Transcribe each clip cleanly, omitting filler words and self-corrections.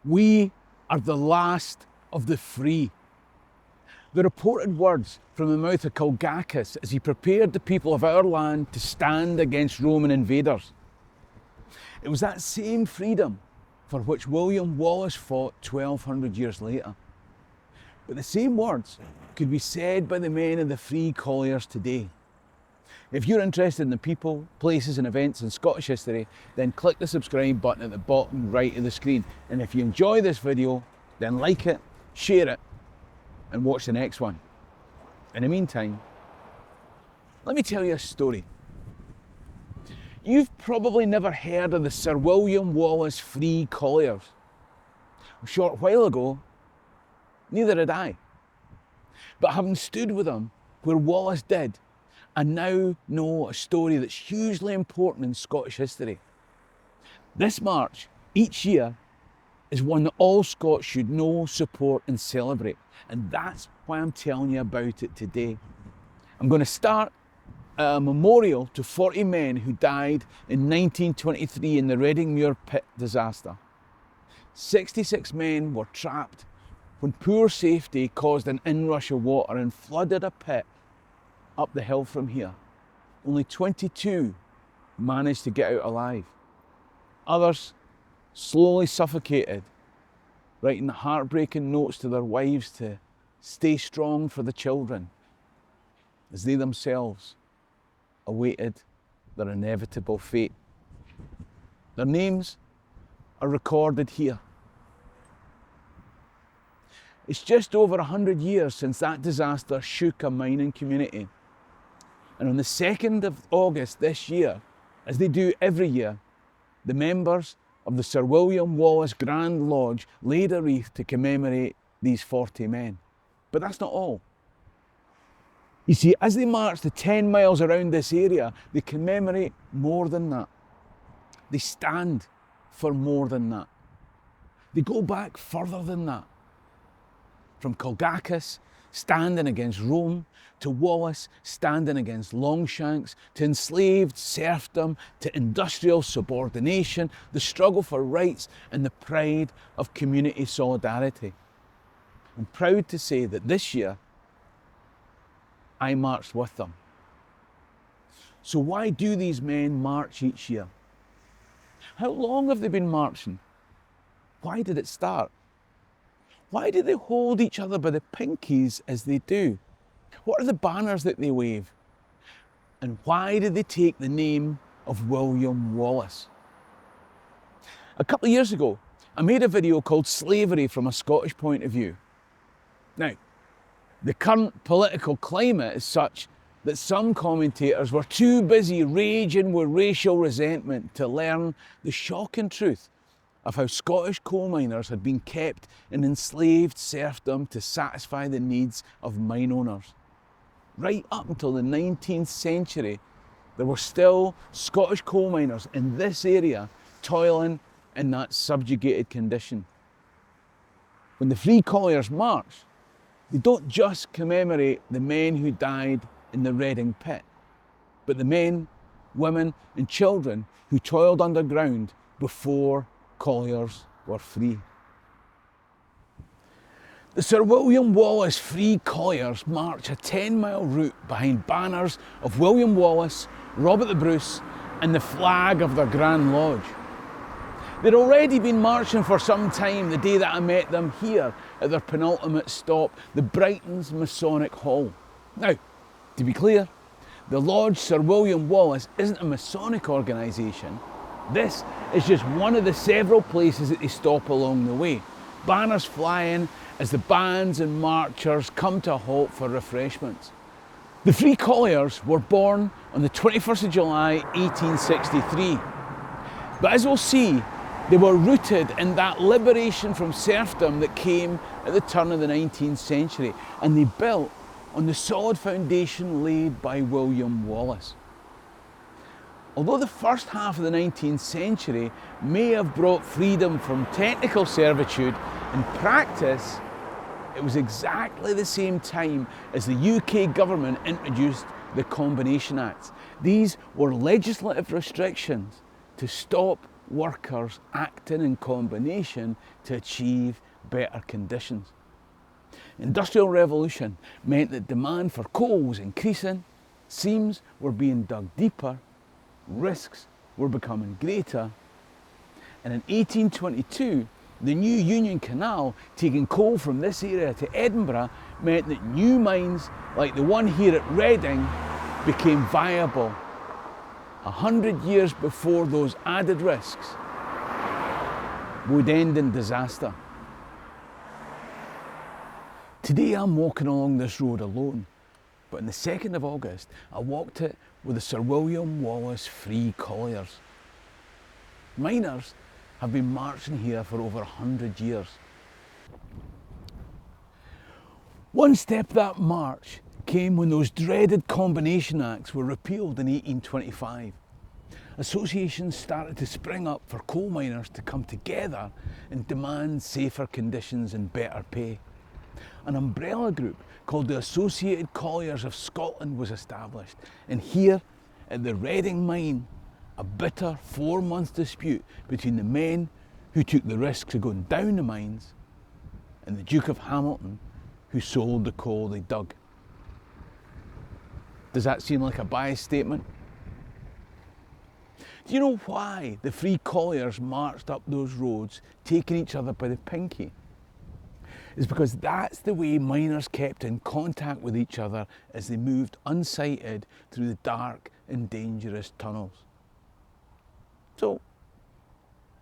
We are the last of the free. The reported words from the mouth of Colliers as he prepared the people of our land to stand against Roman invaders. It was that same freedom for which William Wallace fought 1200 years later. But the same words could be said by the men of the free Colliers today. If you're interested in the people, places and events in Scottish history, then click the subscribe button at the bottom right of the screen. And if you enjoy this video, then like it, share it, and watch the next one. In the meantime, let me tell you a story. You've probably never heard of the Sir William Wallace Free Colliers. A short while ago, neither had I. But having stood with him where Wallace did, I now know a story that's hugely important in Scottish history. This march, each year, is one that all Scots should know, support and celebrate. And that's why I'm telling you about it today. I'm going to start a memorial to 40 men who died in 1923 in the Reading Muir pit disaster. 66 men were trapped when poor safety caused an inrush of water and flooded a pit up the hill from here. Only 22 managed to get out alive. Others slowly suffocated, writing heartbreaking notes to their wives to stay strong for the children as they themselves awaited their inevitable fate. Their names are recorded here. It's just over 100 years since that disaster shook a mining community. And on the 2nd of August this year, as they do every year, the members of the Sir William Wallace Grand Lodge laid a wreath to commemorate these 40 men. But that's not all. You see, as they march the 10 miles around this area, they commemorate more than that. They stand for more than that. They go back further than that. From Colliers standing against Rome, to Wallace standing against Longshanks, to enslaved serfdom, to industrial subordination, the struggle for rights and the pride of community solidarity. I'm proud to say that this year I marched with them. So why do these men march each year? How long have they been marching? Why did it start? Why do they hold each other by the pinkies as they do? What are the banners that they wave? And why do they take the name of William Wallace? A couple of years ago, I made a video called Slavery from a Scottish Point of View. Now, the current political climate is such that some commentators were too busy raging with racial resentment to learn the shocking truth of how Scottish coal miners had been kept in enslaved serfdom to satisfy the needs of mine owners. Right up until the 19th century, there were still Scottish coal miners in this area toiling in that subjugated condition. When the Free Colliers march, they don't just commemorate the men who died in the Reading pit, but the men, women and children who toiled underground before Colliers were free. The Sir William Wallace Free Colliers march a 10-mile route behind banners of William Wallace, Robert the Bruce and the flag of their Grand Lodge. They'd already been marching for some time the day that I met them here at their penultimate stop, the Brighton's Masonic Hall. Now, to be clear, the Lodge Sir William Wallace isn't a Masonic organisation. This is just one of the several places that they stop along the way. Banners flying as the bands and marchers come to a halt for refreshments. The Free Colliers were born on the 21st of July 1863. But as we'll see, they were rooted in that liberation from serfdom that came at the turn of the 19th century, and they built on the solid foundation laid by William Wallace. Although the first half of the 19th century may have brought freedom from technical servitude, in practice, it was exactly the same time as the UK government introduced the Combination Acts. These were legislative restrictions to stop workers acting in combination to achieve better conditions. Industrial revolution meant that demand for coal was increasing, seams were being dug deeper, risks were becoming greater, and in 1822 the new Union Canal taking coal from this area to Edinburgh meant that new mines like the one here at Reading became viable 100 years before those added risks would end in disaster. Today I'm walking along this road alone, but on the 2nd of August I walked it with the Sir William Wallace Free Colliers. Miners have been marching here for over 100 years. One step of that march came when those dreaded Combination Acts were repealed in 1825. Associations started to spring up for coal miners to come together and demand safer conditions and better pay. An umbrella group called the Associated Colliers of Scotland was established, and here at the Reading mine, a bitter 4-month dispute between the men who took the risks of going down the mines and the Duke of Hamilton who sold the coal they dug. Does that seem like a biased statement? Do you know why the Free Colliers marched up those roads taking each other by the pinky? It's because that's the way miners kept in contact with each other as they moved unsighted through the dark and dangerous tunnels. So,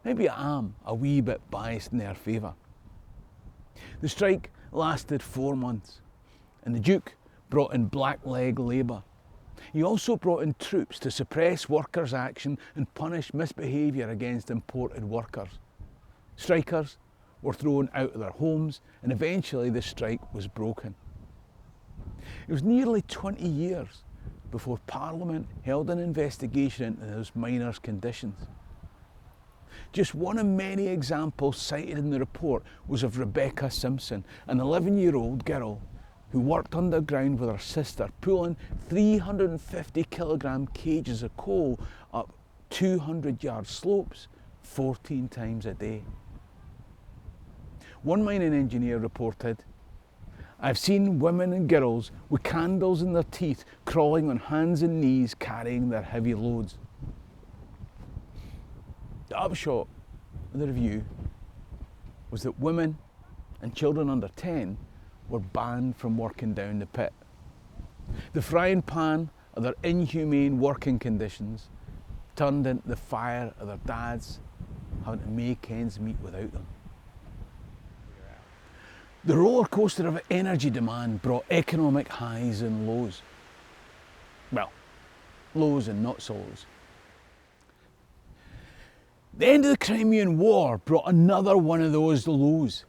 maybe I am a wee bit biased in their favour. The strike lasted 4 months, and the Duke brought in blackleg labour. He also brought in troops to suppress workers' action and punish misbehaviour against imported workers. Strikers were thrown out of their homes, and eventually the strike was broken. It was nearly 20 years before Parliament held an investigation into those miners' conditions. Just one of many examples cited in the report was of Rebecca Simpson, an 11-year-old girl who worked underground with her sister, pulling 350 kilogram cages of coal up 200-yard slopes 14 times a day. One mining engineer reported, "I've seen women and girls with candles in their teeth crawling on hands and knees carrying their heavy loads." The upshot of the review was that women and children under 10 were banned from working down the pit. The frying pan of their inhumane working conditions turned into the fire of their dads having to make ends meet without them. The roller coaster of energy demand brought economic highs and lows. Well, lows and not so lows. The end of the Crimean War brought another one of those lows.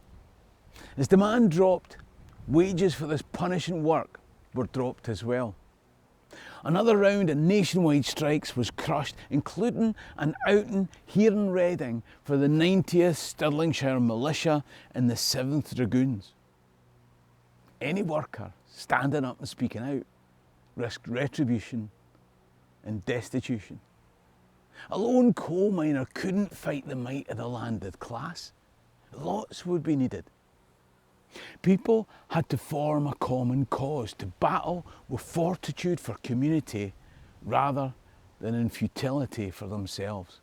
As demand dropped, wages for this punishing work were dropped as well. Another round of nationwide strikes was crushed, including an outing here in Reading for the 90th Stirlingshire Militia and the 7th Dragoons. Any worker standing up and speaking out risked retribution and destitution. A lone coal miner couldn't fight the might of the landed class. Lots would be needed. People had to form a common cause to battle with fortitude for community rather than in futility for themselves.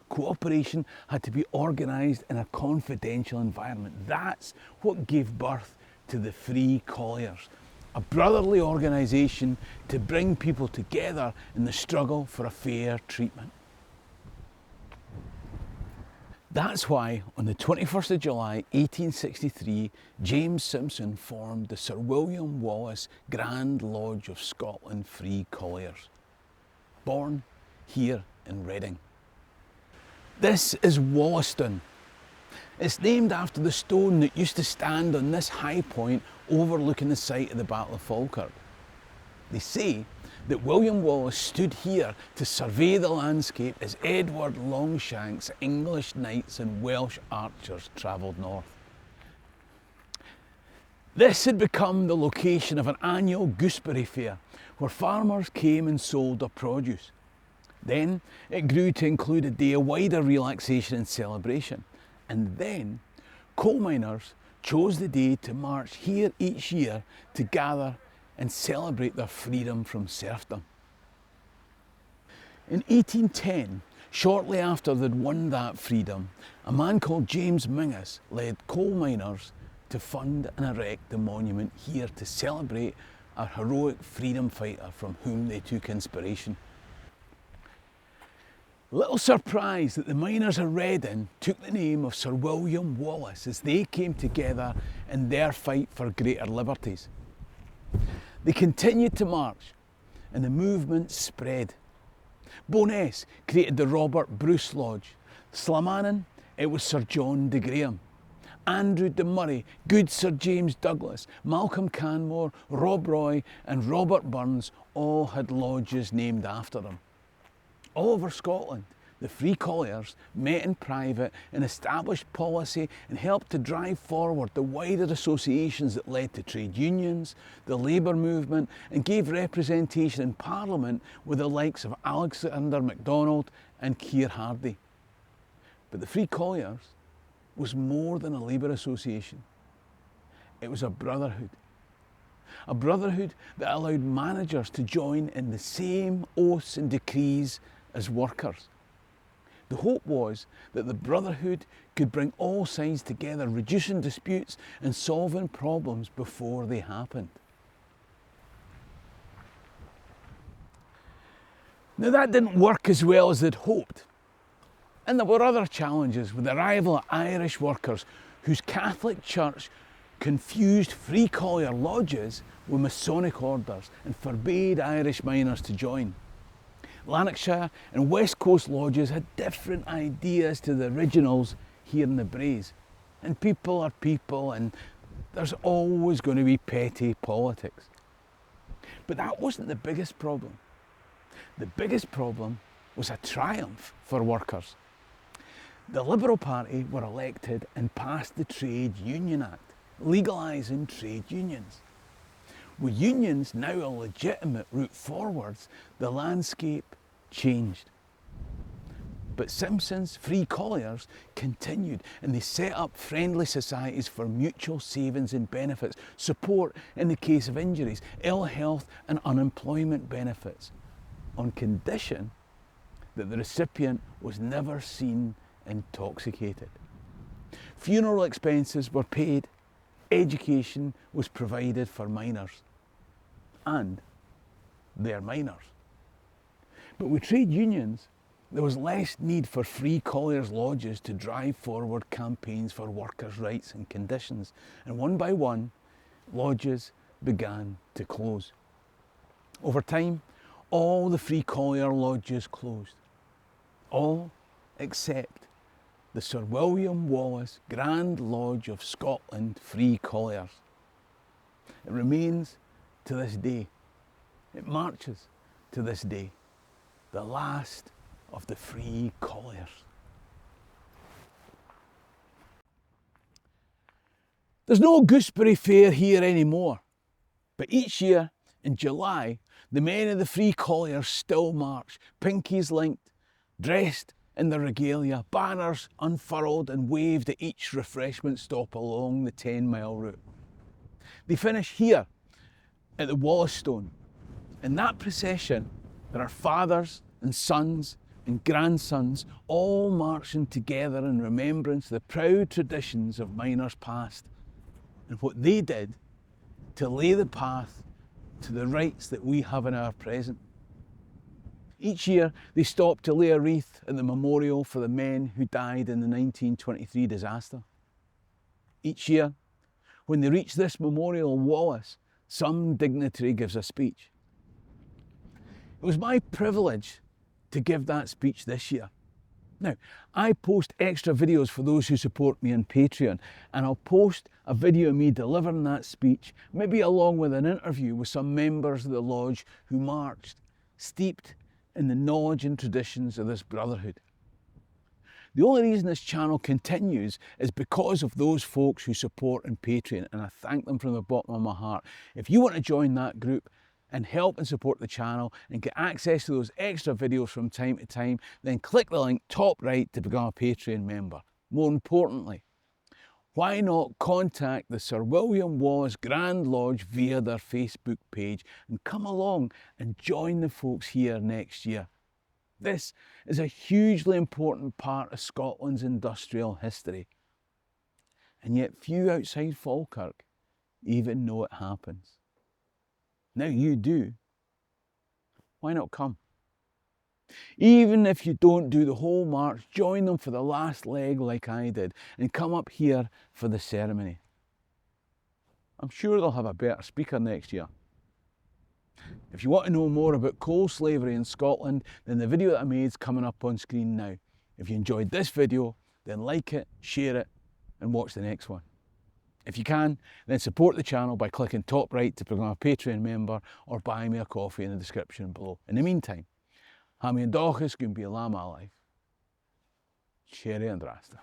Cooperation had to be organised in a confidential environment. That's what gave birth to the Free Colliers, a brotherly organisation to bring people together in the struggle for a fair treatment. That's why on the 21st of July 1863, James Simpson formed the Sir William Wallace Grand Lodge of Scotland Free Colliers, born here in Reading. This is Wollaston. It's named after the stone that used to stand on this high point overlooking the site of the Battle of Falkirk. They say that William Wallace stood here to survey the landscape as Edward Longshanks' English knights and Welsh archers travelled north. This had become the location of an annual gooseberry fair where farmers came and sold their produce. Then it grew to include a day of wider relaxation and celebration. And then coal miners chose the day to march here each year to gather and celebrate their freedom from serfdom. In 1810, shortly after they'd won that freedom, a man called James Mingus led coal miners to fund and erect the monument here to celebrate a heroic freedom fighter from whom they took inspiration. Little surprised that the miners of Reading took the name of Sir William Wallace as they came together in their fight for greater liberties. They continued to march and the movement spread. Bo'ness created the Robert Bruce Lodge. Slamanan, it was Sir John de Graham. Andrew de Murray, good Sir James Douglas, Malcolm Canmore, Rob Roy and Robert Burns all had lodges named after them. All over Scotland, the Free Colliers met in private and established policy and helped to drive forward the wider associations that led to trade unions, the labour movement and gave representation in Parliament with the likes of Alexander MacDonald and Keir Hardie. But the Free Colliers was more than a labour association. It was a brotherhood. A brotherhood that allowed managers to join in the same oaths and decrees as workers. The hope was that the brotherhood could bring all sides together, reducing disputes and solving problems before they happened. Now that didn't work as well as they'd hoped. And there were other challenges with the arrival of Irish workers whose Catholic Church confused Free Collier lodges with Masonic orders and forbade Irish miners to join. Lanarkshire and West Coast lodges had different ideas to the originals here in the Braes. And people are people and there's always going to be petty politics. But that wasn't the biggest problem. The biggest problem was a triumph for workers. The Liberal Party were elected and passed the Trade Union Act, legalising trade unions. With unions now a legitimate route forwards, the landscape changed. But Simpson's Free Colliers continued and they set up friendly societies for mutual savings and benefits, support in the case of injuries, ill health and unemployment benefits, on condition that the recipient was never seen intoxicated. Funeral expenses were paid, education was provided for miners. And they're miners. But with trade unions, there was less need for Free Colliers lodges to drive forward campaigns for workers' rights and conditions. And one by one, lodges began to close. Over time, all the Free Collier lodges closed. All except the Sir William Wallace Grand Lodge of Scotland Free Colliers. It remains to this day. It marches to this day. The last of the Free Colliers. There's no gooseberry fair here anymore, but each year in July, the men of the Free Colliers still march, pinkies linked, dressed in their regalia, banners unfurled and waved at each refreshment stop along the 10-mile route. They finish here at the Wallace Stone. In that procession, there are fathers and sons and grandsons all marching together in remembrance of the proud traditions of miners past and what they did to lay the path to the rights that we have in our present. Each year they stop to lay a wreath at the memorial for the men who died in the 1923 disaster. Each year, when they reach this memorial in Wallace, some dignitary gives a speech. It was my privilege to give that speech this year. Now, I post extra videos for those who support me on Patreon, and I'll post a video of me delivering that speech, maybe along with an interview with some members of the lodge who marched, steeped in the knowledge and traditions of this brotherhood. The only reason this channel continues is because of those folks who support on Patreon, and I thank them from the bottom of my heart. If you want to join that group, and help and support the channel and get access to those extra videos from time to time, then click the link top right to become a Patreon member. More importantly, why not contact the Sir William Wallace Grand Lodge via their Facebook page and come along and join the folks here next year. This is a hugely important part of Scotland's industrial history, and yet few outside Falkirk even know it happens. Now you do. Why not come? Even if you don't do the whole march, join them for the last leg like I did and come up here for the ceremony. I'm sure they'll have a better speaker next year. If you want to know more about coal slavery in Scotland, then the video that I made is coming up on screen now. If you enjoyed this video, then like it, share it, and watch the next one. If you can, then support the channel by clicking top right to become a Patreon member or buy me a coffee in the description below. In the meantime, ha mi an dóchas gún bí lama life. Cherry and Rasta.